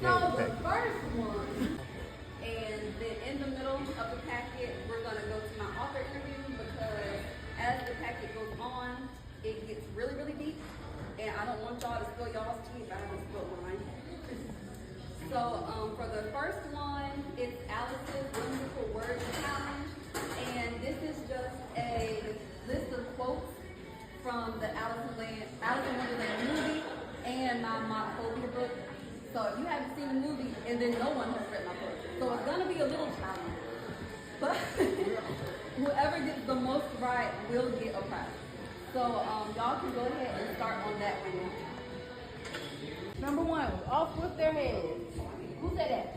So the first one, and then in the middle of the packet, we're gonna go to my author interview because as the packet goes on, it gets really, really deep, and I don't want y'all to spill y'all's tea, but I haven't spilled mine. So for the first one, it's Alice's Whimsical Word Challenge, and this is just a list of quotes from the Alice in Wonderland movie and my Monophobia book. So if you haven't seen the movie, and then no one has read my book, so it's gonna be a little challenge. But whoever gets the most right will get a prize. So y'all can go ahead and start on that one. Number one, off with their heads. Who said that?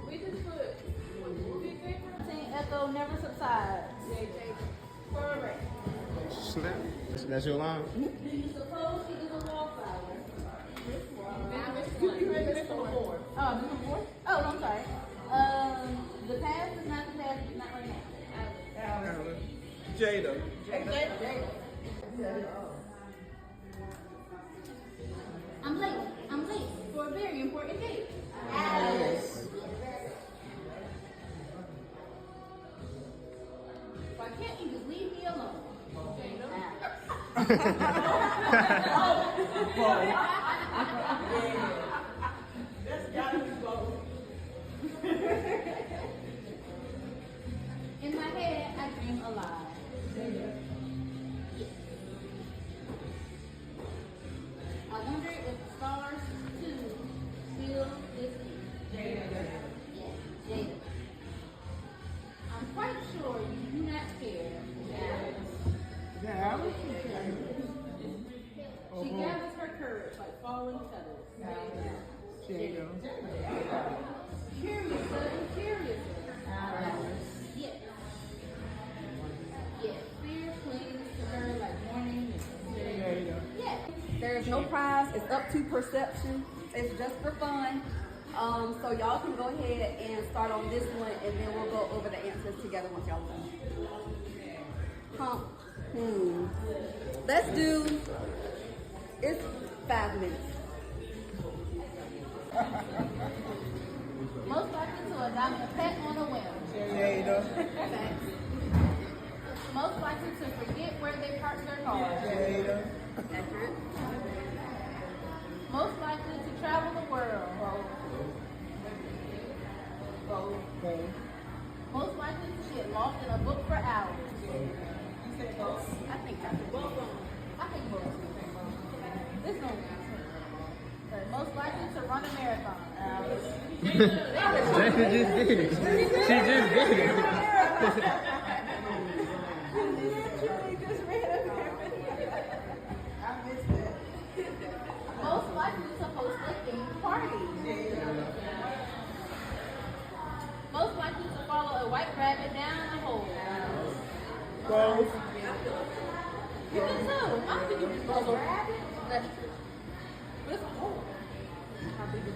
We just put echo never subsides. Correct. That's your line? You're supposed to do the wallflower. You read this before. Oh, this before? Oh, I'm sorry. The past is not the past, it's not right now. Jada. I'm late for a very important date. Alice. Why can't you just leave me alone? That's gotta be both. In my head, I dream alive. I wonder if the stars too feel this deep. Jada. I'm quite sure you do not care. Alice. She gathers her courage like falling feathers. Jada. Curiouser and curiouser. Yes. Yes. Fear clings to her like morning mist. Jada. Yes. There is no prize. It's up to perception. It's just for fun. So y'all can go ahead and start on this one, and then we'll go over the answers together once y'all done. Let's do. It's 5 minutes. Most likely to adopt a pet on a whim. Jada. Thanks. Most likely to forget where they parked their car. Jada. Accurate. Most likely to travel the world. Most likely to get lost in a book for hours. You said both? I think that's both. I think both. This one. Most likely to run a marathon. Jada just did it. She just did it. Literally just ran a marathon. I missed that. Most likely to host a themed party. Most likely to follow a white rabbit down a hole. Both. You can too. I think you can follow a rabbit. That's true. But it's a hole. How big is it?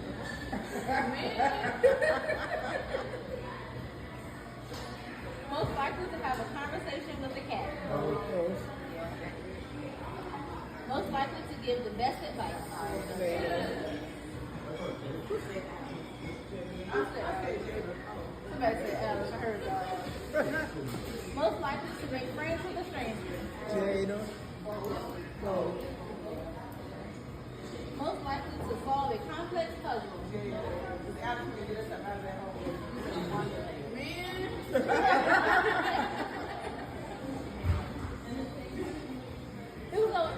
Most likely to have a conversation with a cat. Most likely to give the best advice. Somebody said Alice. I heard y'all. Most likely to make friends with a stranger. Jada. Most likely to solve a complex puzzle.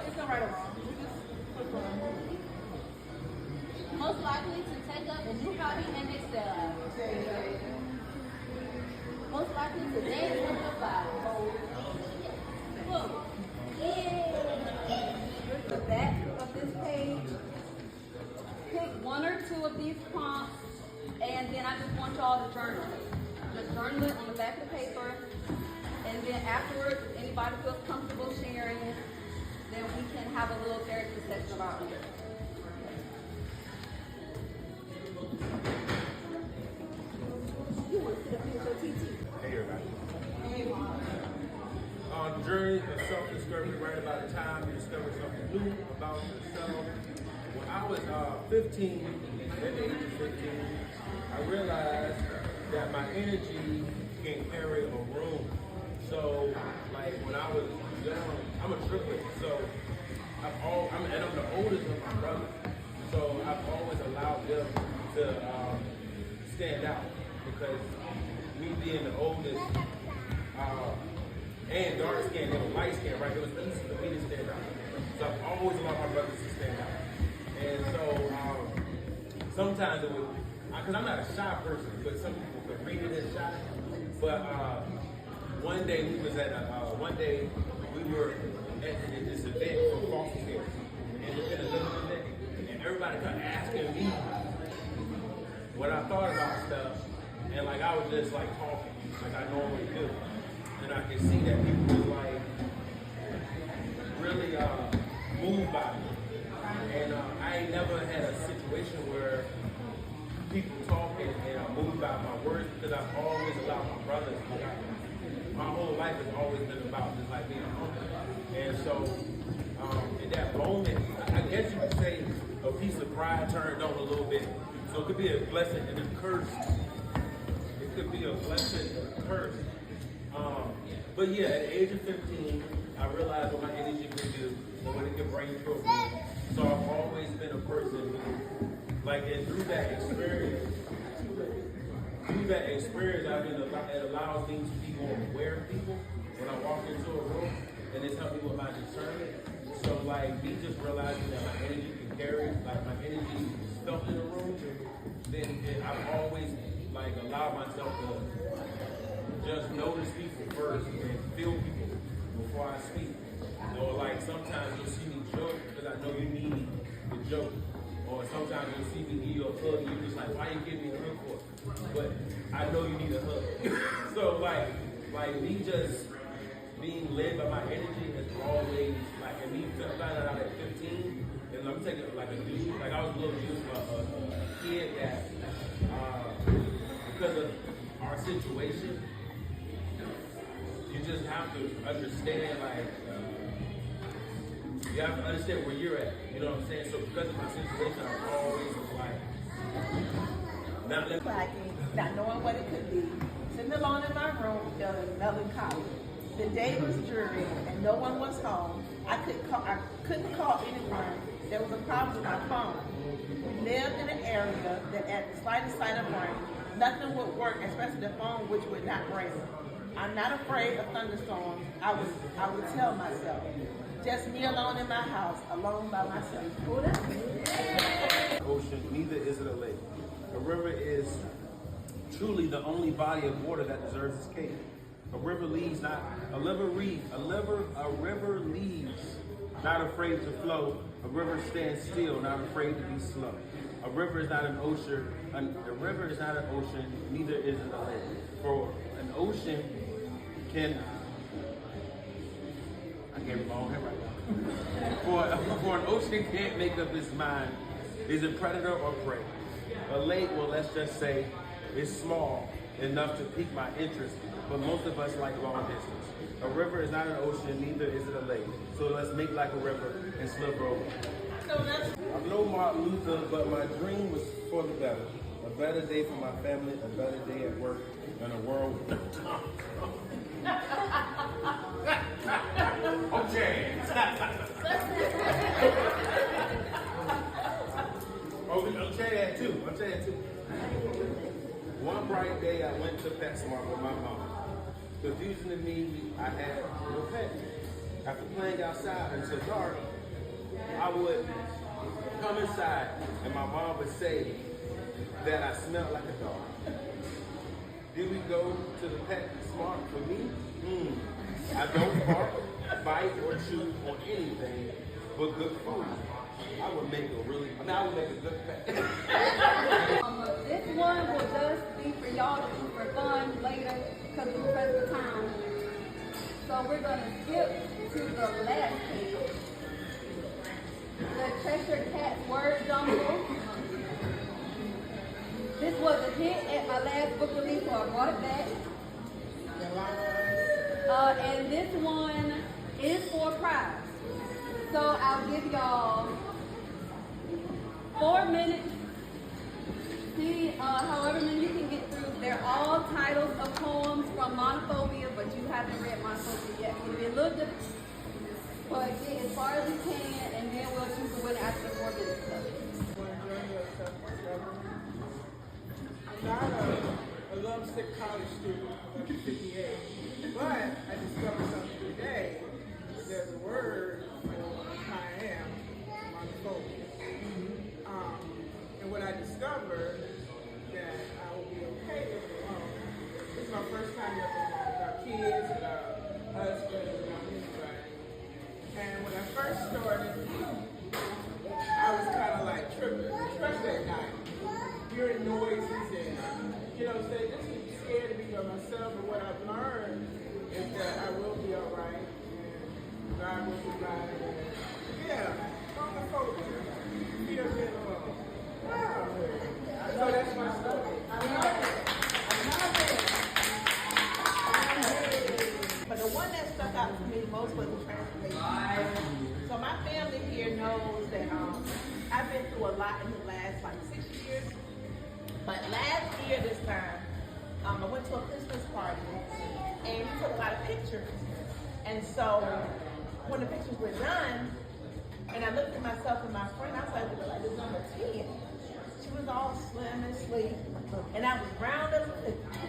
It's no right or wrong. Most likely to take up a new hobby and excel. Most likely to dance with the flowers. Look. Here's the back of this page. Pick one or two of these prompts, and then I just want y'all to journal. Just journal it on the back of the paper, and then afterwards, if anybody feels comfortable sharing it, then we can have a little therapy session about it. You want to sit up here with your TT? Hey everybody. On the journey of self-discovery right about the time you discover something new about yourself. When I was 15, at the age of 15, I realized that my energy can carry a room. So, like when I was young, I'm a triplet, so I'm the oldest of my brothers. So I've always allowed them to stand out because me being the oldest and dark skin and light skin, right? It was easy for me to stand out. So I've always allowed my brothers to stand out. And so sometimes it would, because I'm not a shy person, but some people could read it as shy. But one day we was at this event for foster care, independent living event, and everybody kept asking me what I thought about stuff, and like I was just like talking, like I normally do, and I could see that people was like really moved by me, and I ain't never had a situation where people talking and I'm moved by my words because I've always allowed my brothers to guide me. My whole life has always been about just like being humble. And so, in that moment, I guess you could say a piece of pride turned on a little bit. So it could be a blessing and a curse. It could be a blessing and a curse. But yeah, at the age of 15, I realized what my energy could do and what it could bring to a room. So I've always been a person who, like, and through that experience, it allows me to be more aware of people when I walk into a room, and it's helped me with my discernment. So like me just realizing that my energy can carry, like my energy is felt in a room, then I've always like allowed myself to just notice people first and feel people before I speak. Or like sometimes you'll see me joke because I know you need the joke. Or sometimes you'll see me give you a hug and you're just like, why you giving me a hug for? But I know you need a hug. So like me just being led by my energy has always, like, and me finding out at 15, and I'm taking like a dude, like I was a little dude, a kid that, because of our situation, you just have to understand, like, you have to understand where you're at, you know what I'm saying? So because of my situation, I'm always like, not knowing what it could be, sitting alone in my room, feeling melancholy. The day was dreary and no one was home. I couldn't call anyone. There was a problem with my phone. We lived in an area that at the slightest sign of rain, nothing would work, especially the phone, which would not ring. I'm not afraid of thunderstorms. I would tell myself. Just me alone in my house, alone by myself. Ocean, neither is it a lake. A river is truly the only body of water that deserves escape. A river leaves, not afraid to flow. A river stands still, not afraid to be slow. A river is not an ocean. A river is not an ocean, neither is it a lake. For an ocean can. I gave it my own head right now. For an ocean can't make up its mind. Is it predator or prey? A lake, well, let's just say, is small enough to pique my interest, but most of us like long distance. A river is not an ocean, neither is it a lake. So let's make like a river and slip over. I'm no Martin Luther, but my dream was for the better. A better day for my family, a better day at work, and a world with no time. Okay. I'll tell you that too. One bright day I went to PetSmart with my mom. Confusing to me, I had no pet. After playing outside until dark, I would come inside and my mom would say that I smelled like a dog. Then we go to the PetSmart for me. I don't bark, bite, or chew on anything but good food. I would make a good pet. This one will just be for y'all to do for fun later because we're pressed for time. So we're going to skip to the last page. The Cheshire Cat's word jumble. This was a hit at my last book release, so I brought it back. And this one is for a prize. So I'll give y'all 4 minutes. See however many you can get through. They're all titles of poems from Monophobia, but you haven't read Monophobia yet. It'll be a little different. But get as far as you can, and then we'll choose the winner after 4 minutes. I'm not a lovesick college student, I'm 58, but I discovered something today. There's a word for I am, monophobia. And what I discovered that I will be okay living alone. This is my first time living alone without kids, without husband, without anybody. And when I first started, I was kind of like tripping, especially at night, hearing noises and, saying just to be scared to be by myself. But what I've learned is that I will be all right, and God will provide. Yeah, homophobia, fear of being alone. Wow. So that's my story. I love it. But the one that stuck out to me most was the transformation. So my family here knows that I've been through a lot in the last 6 years. But last year this time, I went to a Christmas party and we took a lot of pictures. And so when the pictures were done, and I looked at myself and my friend, I was like this number 10. She was all slim and sleek, and I was round as a cookie.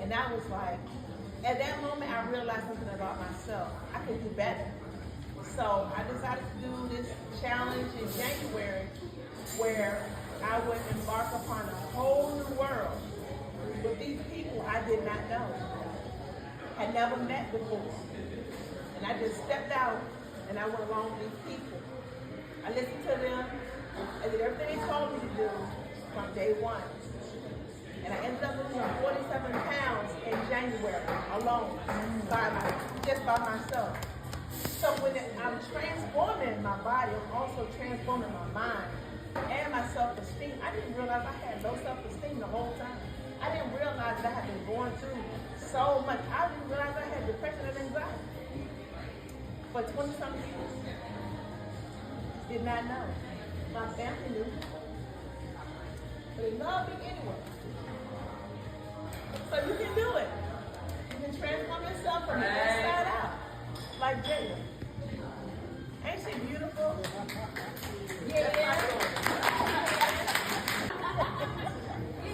And I was like, at that moment I realized something about myself. I could do better. So I decided to do this challenge in January where I would embark upon a whole new world with these people I did not know, had never met before. And I just stepped out and I went along with these people. I listened to them, I did everything they told me to do from day one. And I ended up losing 47 pounds in January alone, just by myself. So when I'm transforming my body, I'm also transforming my mind and my self-esteem. I didn't realize I had low self-esteem the whole time. I didn't realize that I had been going through so much. I didn't realize I had depression and anxiety for 20-something years. Did not know. My family knew. But they loved me anyway. So you can do it. You can transform yourself from the inside out. Like Jada. Ain't she beautiful? Yeah.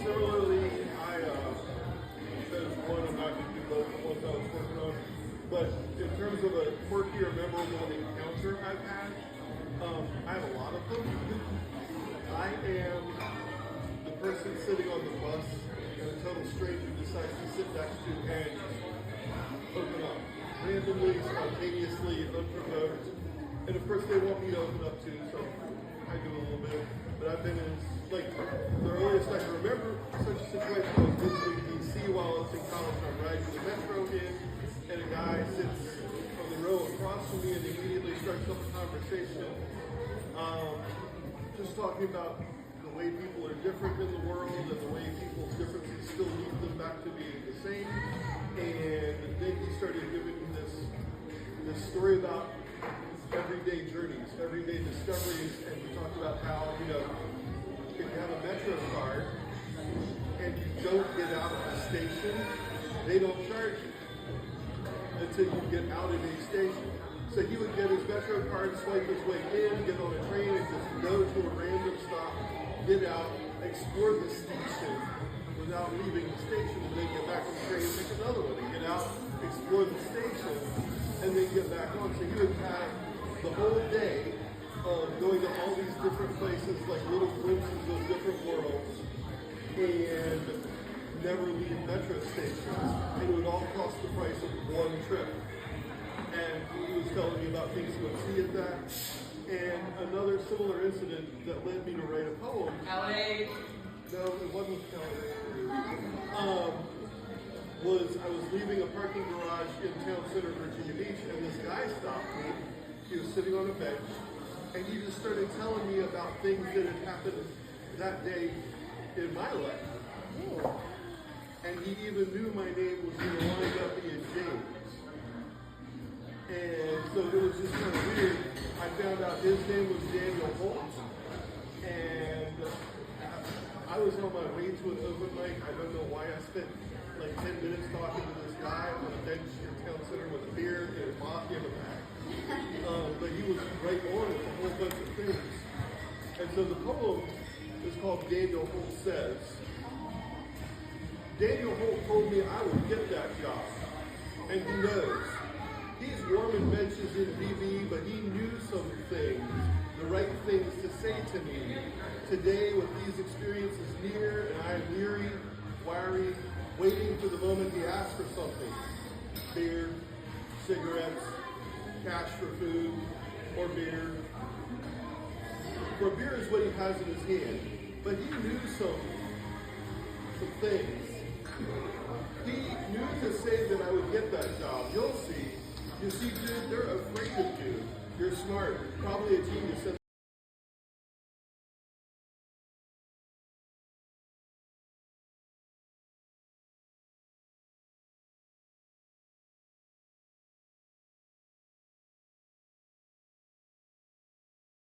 Similarly, there's one I'm not going to do both the ones I was working on, but in terms of a quirky or memorable encounter I've had, I have a lot of them. I am the person sitting on the bus and a total stranger decides to sit next to and open up. Randomly, spontaneously, unprovoked. And of course they want me to open up too, so I do a little bit. But I've been in, the earliest I can remember such a situation, I was visiting DC while I was in college. I'm riding the metro in, and a guy sits on the row across from me and immediately starts up a conversation. Just talking about the way people are different in the world and the way people's differences still lead them back to being the same. And then he started giving me this story about everyday journeys, everyday discoveries, and we talked about how, if you have a Metro card and you don't get out of the station, they don't charge you until you get out of a station. So he would get his Metro card, swipe his way in, get on a train, and just go to a random stop, get out, explore the station without leaving the station, and then get back on the train and take another one, and get out, explore the station, and then get back on. So he would have the whole day of going to all these different places, like little glimpses of different worlds, and never leave metro stations. And it would all cost the price of one trip. And he was telling me about things he would see at that. And another similar incident that led me to write a poem. LA. No, it wasn't LA. Was I was leaving a parking garage in town center, Virginia Beach, and this guy stopped me. He was sitting on a bench, and he just started telling me about things that had happened that day in my life. And he even knew my name was going to wind up being James. And so it was just kind of weird. I found out his name was Daniel Holt, and I was on my way to an open mic. I don't know why I spent like 10 minutes talking to this guy on a bench in town center with a beer and a vodka in the back. But he was right on with a whole bunch of things. And so the poem is called Daniel Holt Says. Daniel Holt told me I would get that job, and he knows. He's warming benches in BB, but he knew some things, the right things to say to me. Today, with these experiences near, and I am weary, wiry, waiting for the moment he asks for something. Beer, cigarettes, cash for food, or beer. For beer is what he has in his hand, but he knew some things. He knew to say that I would get that job. You'll see. You see, dude, they're afraid of you. You're smart, probably a genius.